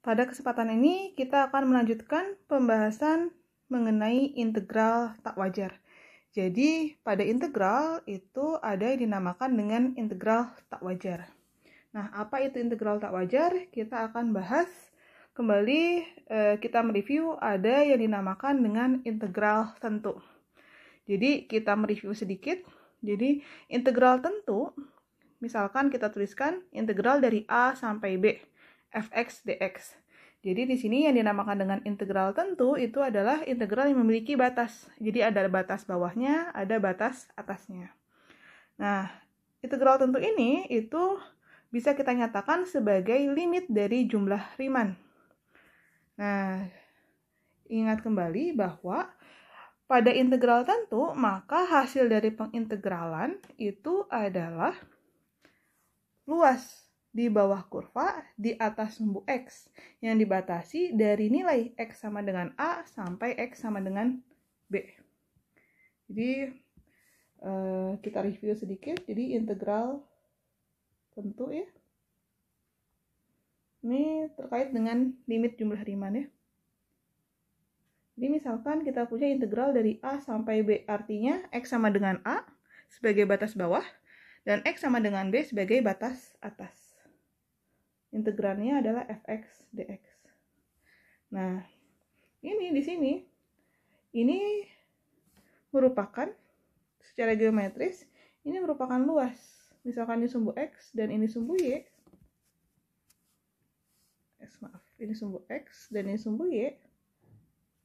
Pada kesempatan ini kita akan melanjutkan pembahasan mengenai integral tak wajar. Jadi pada integral itu ada yang dinamakan dengan integral tak wajar. Nah, apa itu integral tak wajar? Kita akan bahas kembali, kita mereview ada yang dinamakan dengan integral tentu. Jadi kita mereview sedikit. Jadi integral tentu, misalkan kita tuliskan integral dari A sampai B, fx dx. Jadi di sini yang dinamakan dengan integral tentu itu adalah integral yang memiliki batas. Jadi ada batas bawahnya, ada batas atasnya. Nah, integral tentu ini itu bisa kita nyatakan sebagai limit dari jumlah Riemann. Nah, ingat kembali bahwa pada integral tentu, maka hasil dari pengintegralan itu adalah luas di bawah kurva di atas sumbu X yang dibatasi dari nilai X sama dengan A sampai X sama dengan B. Jadi kita review sedikit. Jadi integral tentu ya. Ini terkait dengan limit jumlah Riemann ya. Jadi misalkan kita punya integral dari A sampai B, artinya X sama dengan A sebagai batas bawah dan X sama dengan B sebagai batas atas. Integrannya adalah fx dx. Nah, ini di sini ini merupakan secara geometris ini merupakan luas. Misalkan ini sumbu X dan ini sumbu Y. Ini sumbu X dan ini sumbu Y.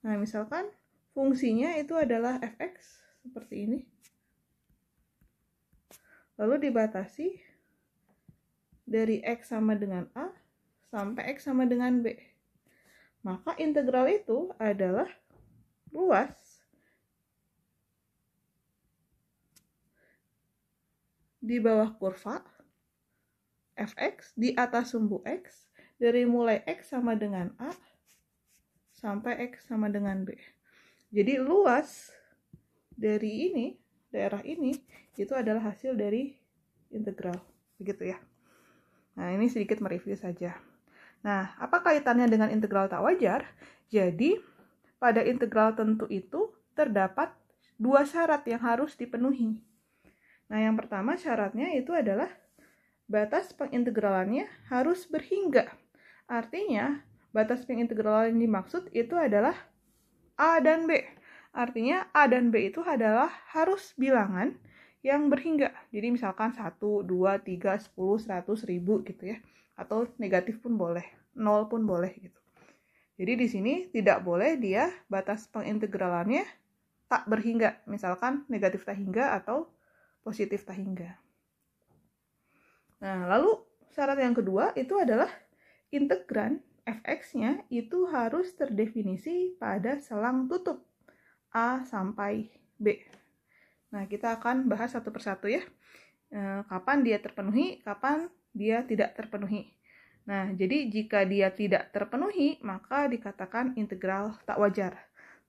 Nah, misalkan fungsinya itu adalah fx seperti ini. Lalu dibatasi dari X sama dengan A sampai X sama dengan B. Maka integral itu adalah luas di bawah kurva fx di atas sumbu X dari mulai X sama dengan A sampai X sama dengan B. Jadi luas dari ini, daerah ini, itu adalah hasil dari integral. Begitu ya. Nah, ini sedikit mereview saja. Nah, apa kaitannya dengan integral tak wajar? Jadi, pada integral tentu itu terdapat dua syarat yang harus dipenuhi. Nah, yang pertama syaratnya itu adalah batas pengintegralannya harus berhingga. Artinya, batas pengintegralan yang dimaksud itu adalah A dan B. Artinya, A dan B itu adalah harus bilangan yang berhingga. Jadi misalkan 1, 2, 3, 10, 100, 1000 gitu ya. Atau negatif pun boleh, 0 pun boleh gitu. Jadi di sini tidak boleh dia batas pengintegralannya tak berhingga. Misalkan negatif tak hingga atau positif tak hingga. Nah, lalu syarat yang kedua itu adalah integran fx-nya itu harus terdefinisi pada selang tutup A sampai B. Nah, kita akan bahas satu persatu ya. Kapan dia terpenuhi, kapan dia tidak terpenuhi. Nah, jadi jika dia tidak terpenuhi, maka dikatakan integral tak wajar.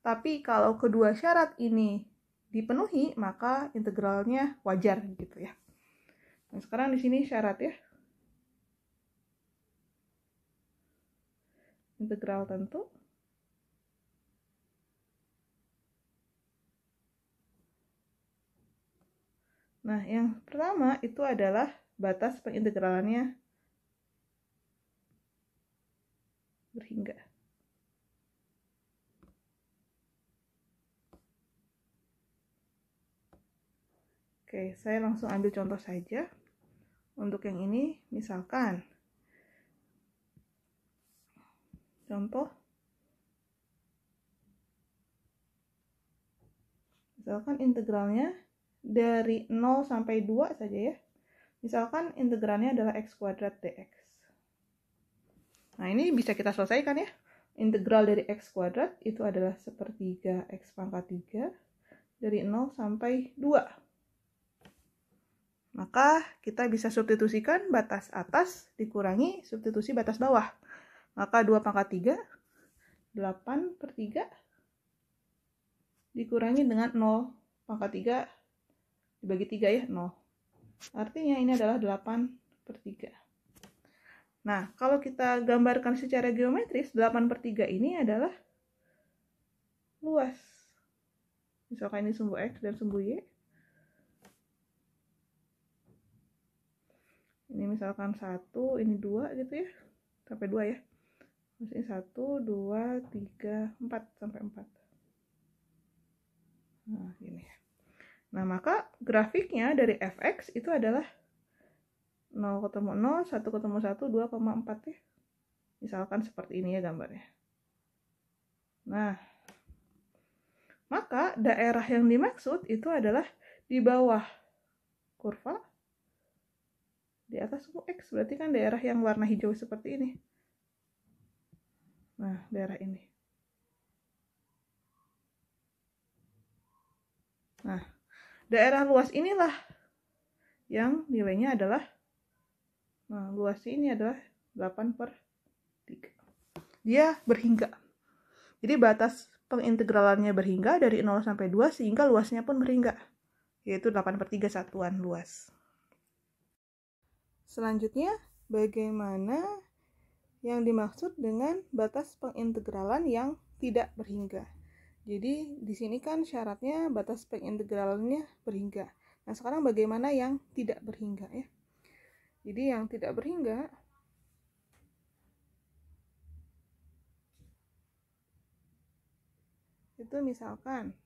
Tapi kalau kedua syarat ini dipenuhi, maka integralnya wajar gitu ya. Nah, sekarang di sini syarat ya. Integral tentu. Nah, yang pertama itu adalah batas pengintegralannya berhingga. Oke, saya langsung ambil contoh saja. Untuk yang ini, misalkan contoh, misalkan integralnya dari 0 sampai 2 saja ya. Misalkan integralnya adalah x kuadrat dx. Nah, ini bisa kita selesaikan ya. Integral dari x kuadrat itu adalah sepertiga x pangkat 3 dari 0 sampai 2. Maka kita bisa substitusikan batas atas dikurangi substitusi batas bawah. Maka 2 pangkat 3, 8/3 dikurangi dengan 0 pangkat 3 dibagi 3 ya, 0. Artinya ini adalah 8/3. Nah, kalau kita gambarkan secara geometris, 8/3 ini adalah luas. Misalkan ini sumbu X dan sumbu Y. Ini misalkan 1, ini 2 gitu ya. Sampai 2 ya. Terus ini 1, 2, 3, 4 sampai 4. Nah, gini. Nah, maka grafiknya dari fx itu adalah 0 ketemu 0, 1 ketemu 1, 2,4 ya. Misalkan seperti ini ya gambarnya. Nah, maka daerah yang dimaksud itu adalah di bawah kurva, di atas sumbu X. Berarti kan daerah yang warna hijau seperti ini. Nah, daerah ini. Nah, daerah luas inilah yang nilainya adalah, nah, luas ini adalah 8/3. Dia berhingga. Jadi batas pengintegralannya berhingga dari 0 sampai 2 sehingga luasnya pun berhingga, yaitu 8/3 satuan luas. Selanjutnya, bagaimana yang dimaksud dengan batas pengintegralan yang tidak berhingga? Jadi di sini kan syaratnya batas pengintegralannya berhingga. Nah, sekarang bagaimana yang tidak berhingga ya? Jadi yang tidak berhingga itu misalkan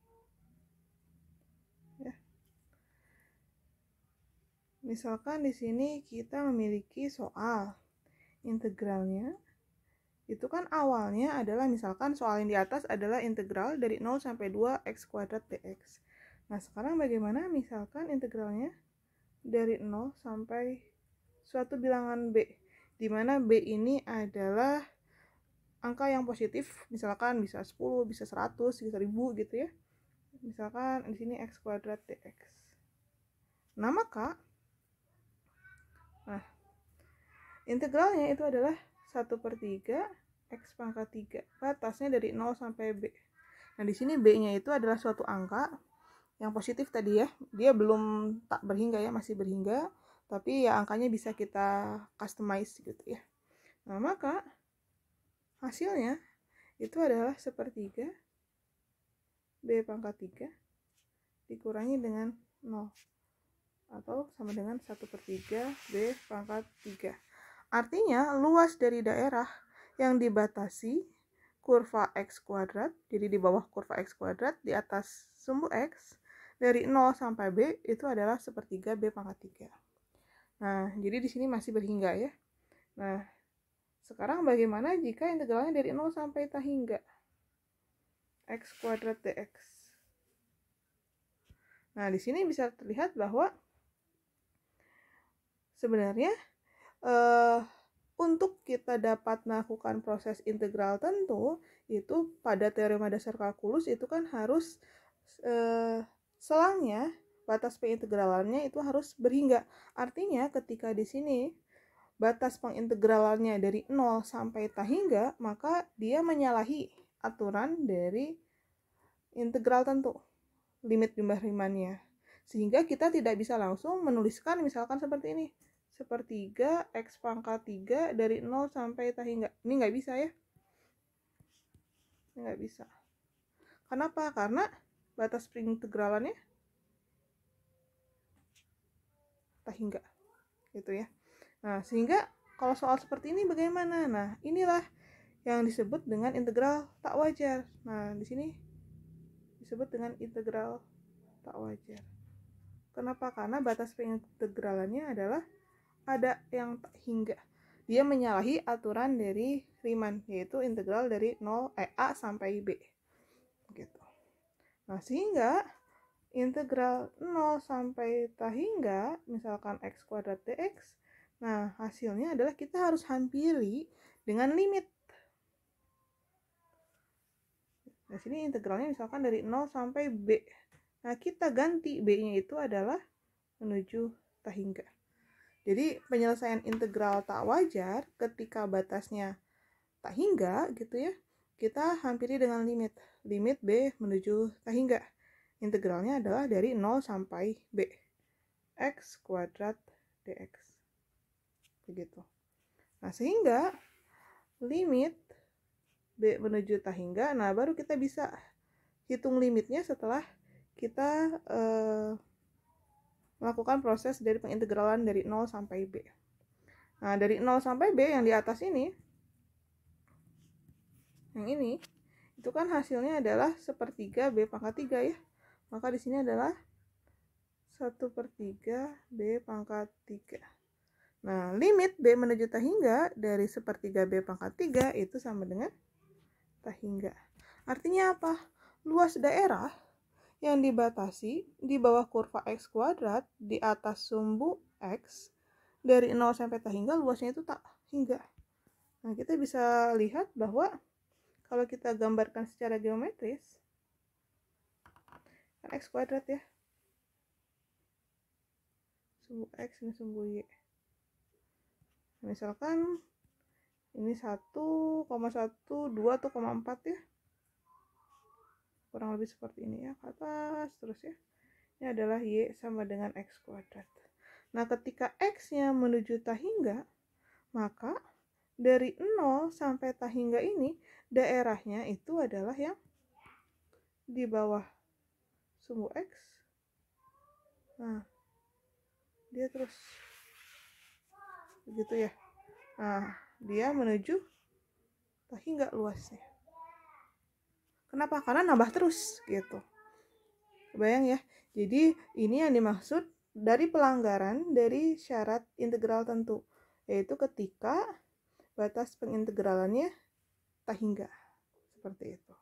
ya. Misalkan di sini kita memiliki soal integralnya. Itu kan awalnya adalah misalkan soal yang di atas adalah integral dari 0 sampai 2 x kuadrat dx. Nah, sekarang bagaimana misalkan integralnya dari 0 sampai suatu bilangan b, di mana b ini adalah angka yang positif, misalkan bisa 10, bisa 100, bisa 1000 gitu ya. Misalkan di sini x kuadrat dx. Nah, maka integralnya itu adalah 1/3 x pangkat 3. Batasnya dari 0 sampai b. Nah, di sini b-nya itu adalah suatu angka yang positif tadi ya. Dia belum tak berhingga ya, masih berhingga. Tapi ya angkanya bisa kita customize gitu ya. Nah, maka hasilnya itu adalah 1/3 b pangkat 3 dikurangi dengan 0. Atau sama dengan 1/3 b pangkat 3. Artinya luas dari daerah yang dibatasi kurva x kuadrat, jadi di bawah kurva x kuadrat, di atas sumbu x, dari 0 sampai b itu adalah 1/3 b pangkat 3. Nah, jadi di sini masih berhingga ya. Nah, sekarang bagaimana jika integralnya dari 0 sampai tak hingga x kuadrat dx? Nah, di sini bisa terlihat bahwa sebenarnya untuk kita dapat melakukan proses integral tentu, itu pada teorema dasar kalkulus itu kan harus selangnya, batas pengintegralannya itu harus berhingga. Artinya ketika di sini batas pengintegralannya dari 0 sampai tak hingga, maka dia menyalahi aturan dari integral tentu, limit jumlah Riemannnya. Sehingga kita tidak bisa langsung menuliskan misalkan seperti ini. 1/3 x pangkat 3 dari 0 sampai tak hingga. Ini nggak bisa ya. Ini nggak bisa. Kenapa? Karena batas pengintegralannya tak hingga. Gitu ya. Nah, sehingga kalau soal seperti ini bagaimana? Nah, inilah yang disebut dengan integral tak wajar. Nah, di sini disebut dengan integral tak wajar. Kenapa? Karena batas pengintegralannya adalah ada yang tak hingga. Dia menyalahi aturan dari Riemann, yaitu integral dari A sampai B. Gitu. Nah, sehingga integral 0 sampai tak hingga, misalkan x kuadrat dx, nah hasilnya adalah kita harus hampiri dengan limit. Nah, sini integralnya misalkan dari 0 sampai b. Nah, kita ganti b-nya itu adalah menuju tak hingga. Jadi penyelesaian integral tak wajar ketika batasnya tak hingga gitu ya, kita hampiri dengan limit b menuju tak hingga. Integralnya adalah dari 0 sampai b x kuadrat dx. Begitu. Nah, sehingga limit B menuju tahingga, nah baru kita bisa hitung limitnya setelah kita melakukan proses dari pengintegralan dari 0 sampai B. Nah, dari 0 sampai B yang di atas ini, yang ini, itu kan hasilnya adalah 1/3 B pangkat 3 ya. Maka di sini adalah 1/3 B pangkat 3. Nah, limit B menuju tahingga dari 1/3 B pangkat 3 itu sama dengan tahingga. Artinya apa? Luas daerah yang dibatasi di bawah kurva X kuadrat di atas sumbu X dari 0 sampai tahingga luasnya itu tak hingga. Nah, kita bisa lihat bahwa kalau kita gambarkan secara geometris, kan X kuadrat ya, sumbu X ini sumbu Y. Misalkan ini 1,1, 2 atau 0,4 ya, kurang lebih seperti ini ya, ke atas terus ya. Ini adalah Y sama dengan X kuadrat. Nah, ketika X-nya menuju tahingga, maka dari 0 sampai tahingga ini, daerahnya itu adalah yang di bawah sumbu X. Nah, dia terus begitu ya. Nah, dia menuju tahingga luasnya. Kenapa? Karena nambah terus gitu. Bayang ya. Jadi ini yang dimaksud dari pelanggaran dari syarat integral tentu, yaitu ketika batas pengintegralannya tahingga. Seperti itu.